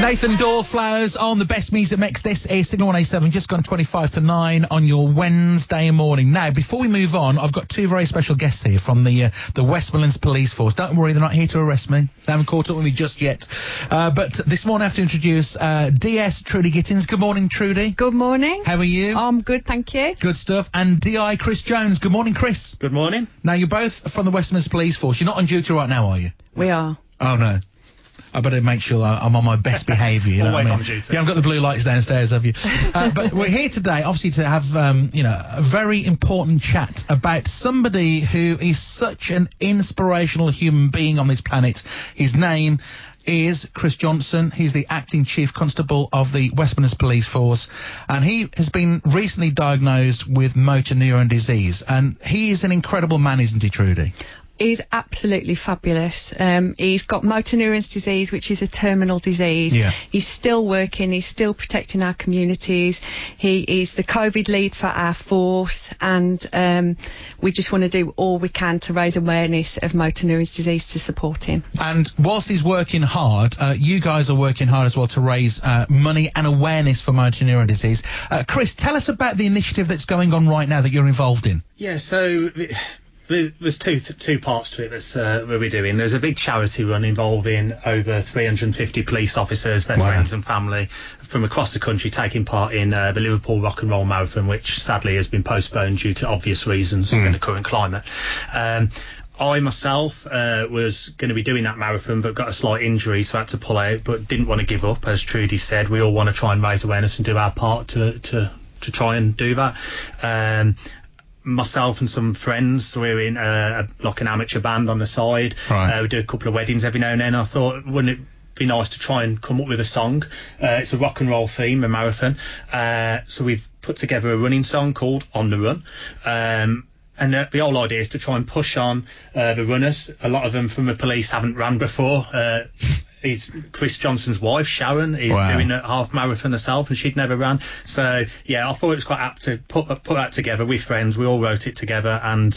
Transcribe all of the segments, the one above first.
Nathan Doorflowers on the best music mix. This is Signal 187, just gone 25 to 9 on your Wednesday morning. Now, before we move on, I've got two very special guests here from the West Midlands Police Force. Don't worry, they're not here to arrest me. They haven't caught up with me just yet. But this morning I have to introduce DS Trudy Gittins. Good morning, Trudy. Good morning. How are you? I'm good, thank you. Good stuff. And DI Chris Jones. Good morning, Chris. Good morning. Now, you're both from the West Midlands Police Force. You're not on duty right now, are you? We are. Oh, no. I better make sure I'm on my best behaviour. You know Always what I mean? on duty. You haven't got the blue lights downstairs, have you? But we're here today, obviously, to have a very important chat about somebody who is such an inspirational human being on this planet. His name is Chris Johnson. He's the acting chief constable of the West Midlands Police Force, and he has been recently diagnosed with motor neuron disease. And he is an incredible man, isn't he, Trudy? He's absolutely fabulous. He's got motor neurons disease, which is a terminal disease. Yeah. He's still working. He's still protecting our communities. He is the COVID lead for our force, and we just want to do all we can to raise awareness of motor neurons disease to support him. And whilst he's working hard, you guys are working hard as well to raise money and awareness for motor neuron disease. Chris, tell us about the initiative that's going on right now that you're involved in. Yeah, so there's two parts to it that's we're doing. There's a big charity run involving over 350 police officers, their friends and family from across the country taking part in the Liverpool Rock and Roll Marathon, which sadly has been postponed due to obvious reasons in the current climate. I myself was going to be doing that marathon but got a slight injury, so I had to pull out, but didn't want to give up. As Trudy said, we all want to try and raise awareness and do our part to try and do that. Myself and some friends, we're in like an amateur band on the side. Right. We do a couple of weddings every now and then. I thought, wouldn't it be nice to try and come up with a song? It's a rock and roll theme, a marathon. So we've put together a running song called On the Run. And the whole idea is to try and push on the runners. A lot of them from the police haven't run before. He's Chris Johnson's wife, Sharon, is doing a half marathon herself, and she'd never ran. So, yeah, I thought it was quite apt to put that together with friends. We all wrote it together, and,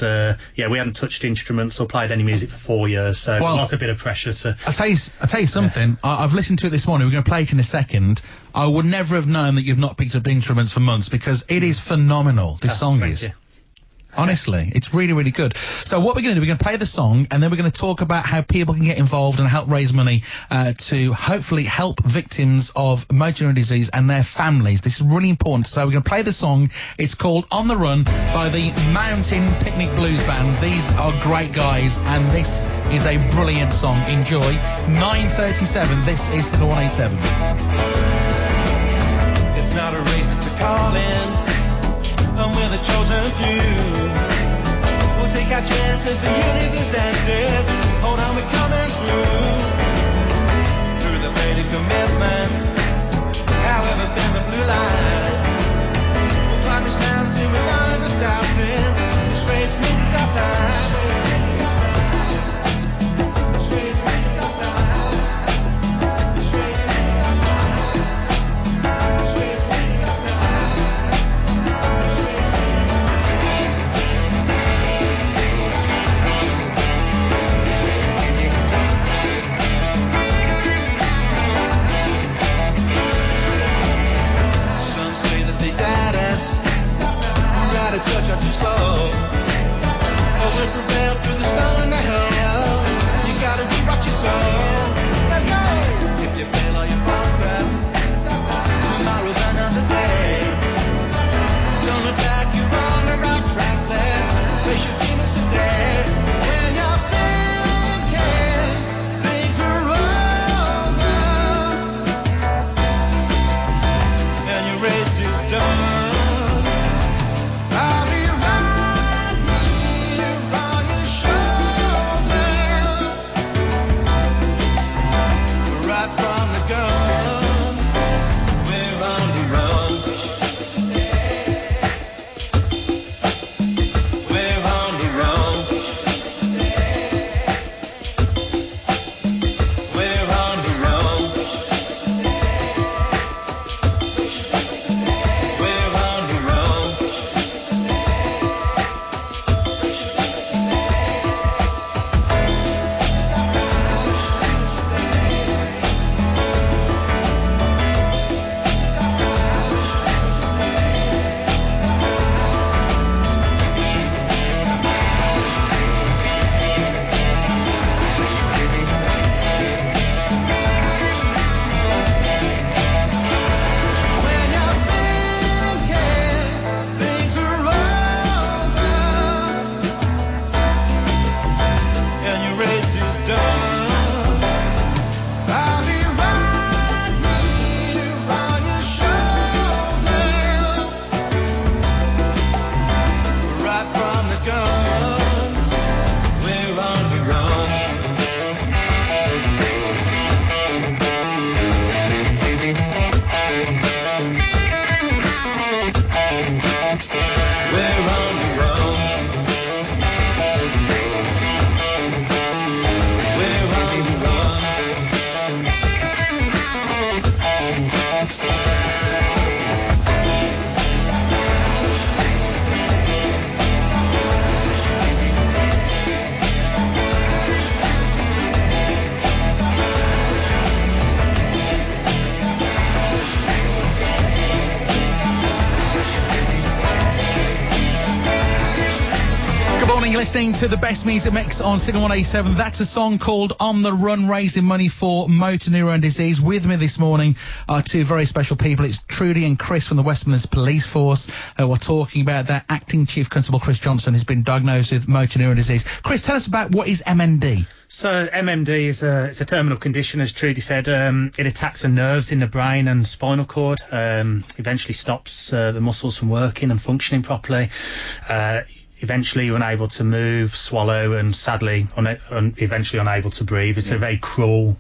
we hadn't touched instruments or played any music for 4 years, so there was a bit of pressure to... I'll tell you something. Yeah. I've listened to it this morning. We're going to play it in a second. I would never have known that you've not picked up instruments for months, because it is phenomenal. This song is. You. Honestly, it's really, really good. So what we're going to do, we're going to play the song, and then we're going to talk about how people can get involved and help raise money to hopefully help victims of motor neuron disease and their families. This is really important. So we're going to play the song. It's called On the Run by the Mountain Picnic Blues Band. These are great guys, and this is a brilliant song. Enjoy. 9:37. This is Signal 187. It's not a race, it's a calling. And we're the chosen few. We'll take our chances, the universe dances. Hold on, we're coming through. Through the pain and commitment, however thin the blue line. We'll climb this mountain without ever stopping. This race means it's our time. This race means it's our time. This race means it's our time. This race means it's our time. listening to the best music mix on Signal 187. That's a song called On the Run, raising money for motor neuron disease. With me this morning are two very special people. It's Trudy and Chris from the West Midlands Police Force. We're talking about their acting Chief Constable, Chris Johnson, who's been diagnosed with motor neuron disease. Chris, tell us about what is MND. So MND is it's a terminal condition, as Trudy said. It attacks the nerves in the brain and spinal cord. Eventually stops the muscles from working and functioning properly. Eventually you're unable to move, swallow, and sadly eventually unable to breathe. It's a very cruel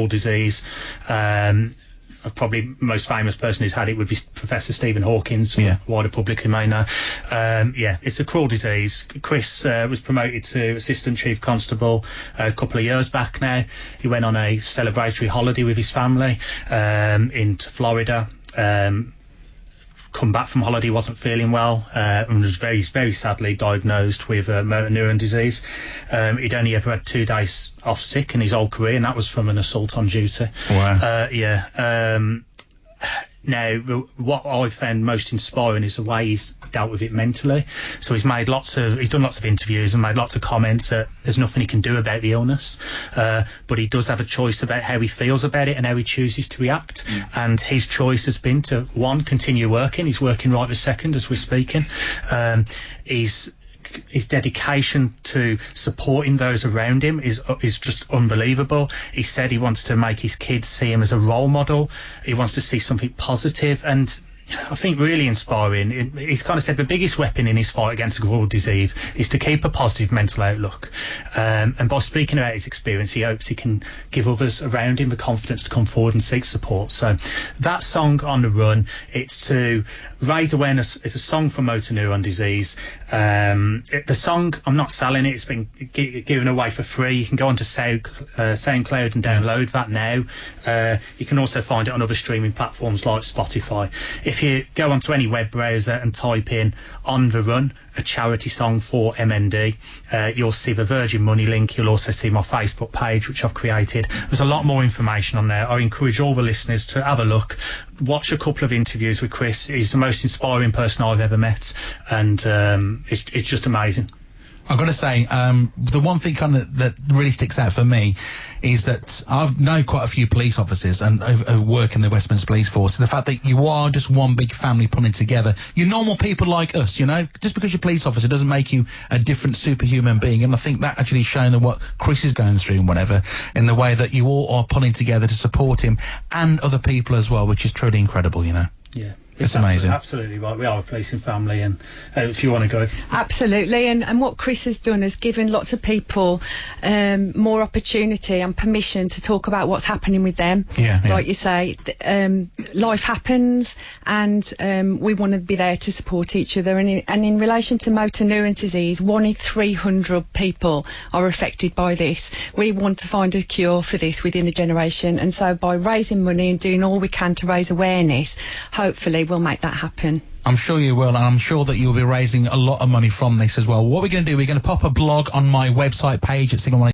disease. Probably most famous person who's had it would be Professor Stephen Hawking, wider public who may know. It's a cruel disease. Chris was promoted to Assistant Chief Constable a couple of years back now. He went on a celebratory holiday with his family into Florida. Come back from holiday, wasn't feeling well, and was very, very sadly diagnosed with motor neuron disease. He'd only ever had 2 days off sick in his whole career, and that was from an assault on duty. Wow. Now, what I found most inspiring is the way he's dealt with it mentally. So he's done lots of interviews and made lots of comments that there's nothing he can do about the illness, but he does have a choice about how he feels about it and how he chooses to react. And his choice has been to, one, continue working. He's working right this second as we're speaking. His dedication to supporting those around him is just unbelievable. He said he wants to make his kids see him as a role model. He wants to see something positive, and I think really inspiring. He's kind of said the biggest weapon in his fight against cruel disease is to keep a positive mental outlook. And by speaking about his experience, he hopes he can give others around him the confidence to come forward and seek support. So that song, On the Run, it's to raise awareness. It's a song for motor neuron disease. The song, I'm not selling it. It's been given away for free. You can go onto SoundCloud and download that now. You can also find it on other streaming platforms like Spotify. If you go onto any web browser and type in On the Run, a charity song for MND, you'll see the Virgin Money link. You'll also see my Facebook page, which I've created. There's a lot more information on there. I encourage all the listeners to have a look. Watch a couple of interviews with Chris. He's the most inspiring person I've ever met, and it's just amazing. I've got to say, the one thing kind of that really sticks out for me is that I've known quite a few police officers and who work in the West Midlands Police Force. The fact that you are just one big family pulling together. You're normal people like us, you know. Just because you're a police officer doesn't make you a different superhuman being. And I think that actually is shown in what Chris is going through and whatever, in the way that you all are pulling together to support him and other people as well, which is truly incredible, you know. Yeah. It's amazing. Absolutely right. We are a policing family, and if you want to go. Absolutely, and what Chris has done is given lots of people more opportunity and permission to talk about what's happening with them. Yeah. Like you say, life happens, and we want to be there to support each other. And in relation to motor neuron disease, 1 in 300 people are affected by this. We want to find a cure for this within a generation, and so by raising money and doing all we can to raise awareness, hopefully we'll make that happen. I'm sure you will, and I'm sure that you'll be raising a lot of money from this as well. What we're going to do, we're going to pop a blog on my website page at Signal